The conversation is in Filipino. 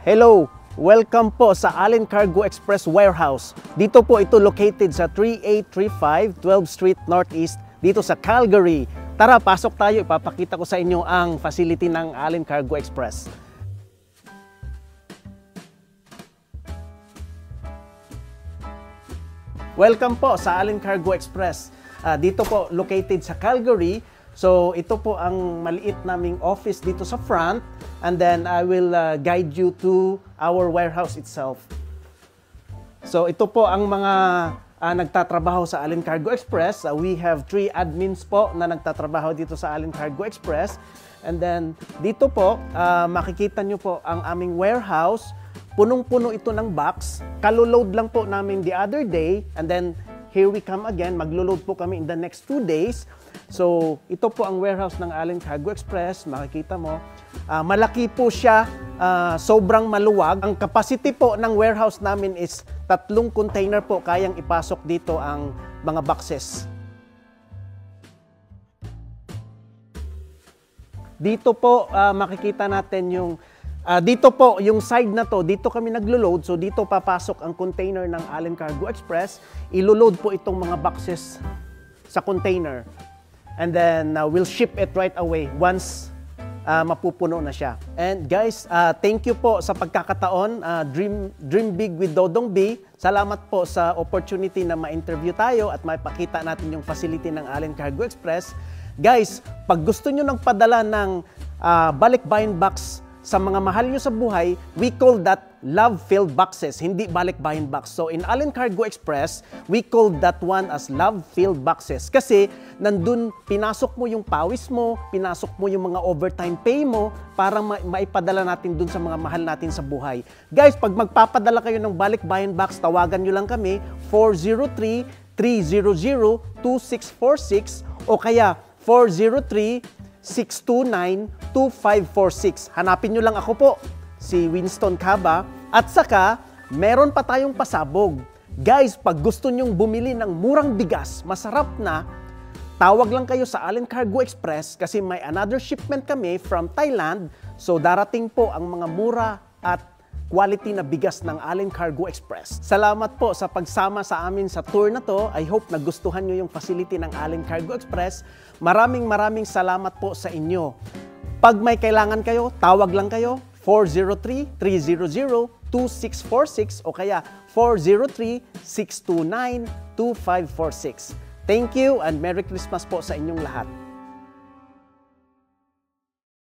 Hello! Welcome po sa Allen Cargo Express Warehouse. Dito po ito located sa 3835 12th Street Northeast dito sa Calgary. Tara, pasok tayo. Ipapakita ko sa inyo ang facility ng Allen Cargo Express. Welcome po sa Allen Cargo Express. Dito po located sa Calgary. So ito po ang maliit naming office dito sa front, and then I will guide you to our warehouse itself. So ito po ang mga nagtatrabaho sa Allen Cargo Express. We have 3 admins po na nagtatrabaho dito sa Allen Cargo Express. And then dito po makikita nyo po ang aming warehouse. Punong-puno ito ng box. Kaloload lang po namin the other day, and then here we come again. Maglo-load po kami in the next 2 days. So, ito po ang warehouse ng Allen Cargo Express. Makikita mo. Malaki po siya. Sobrang maluwag. Ang capacity po ng warehouse namin is 3 container po kayang ipasok dito ang mga boxes. Dito po makikita natin yung dito po, yung side na to, dito kami naglo-load. So, dito papasok ang container ng Allen Cargo Express. Ilo-load po itong mga boxes sa container. And then, we'll ship it right away once mapupuno na siya. And guys, thank you po sa pagkakataon. Dream Big with Dodong B. Salamat po sa opportunity na ma-interview tayo at maipakita natin yung facility ng Allen Cargo Express. Guys, pag gusto nyo nang padala ng balikbayan box sa mga mahal nyo sa buhay, we call that love-filled boxes, hindi balikbayan box. So in Allen Cargo Express, we call that one as love-filled boxes. Kasi nandun, pinasok mo yung pawis mo, pinasok mo yung mga overtime pay mo para maipadala natin dun sa mga mahal natin sa buhay. Guys, pag magpapadala kayo ng balikbayan box, tawagan nyo lang kami, 403-300-2646 o kaya 403-629-2546. Hanapin nyo lang ako po, si Winston Caba. At saka, meron pa tayong pasabog. Guys, pag gusto nyong bumili ng murang bigas, masarap na, tawag lang kayo sa Allen Cargo Express kasi may another shipment kami from Thailand. So, darating po ang mga mura at quality na bigas ng Allen Cargo Express. Salamat po sa pagsama sa amin sa tour na to. I hope nagustuhan nyo yung facility ng Allen Cargo Express. Maraming salamat po sa inyo. Pag may kailangan kayo, tawag lang kayo 403-300-2646 o kaya 403-629-2546. Thank you and Merry Christmas po sa inyong lahat.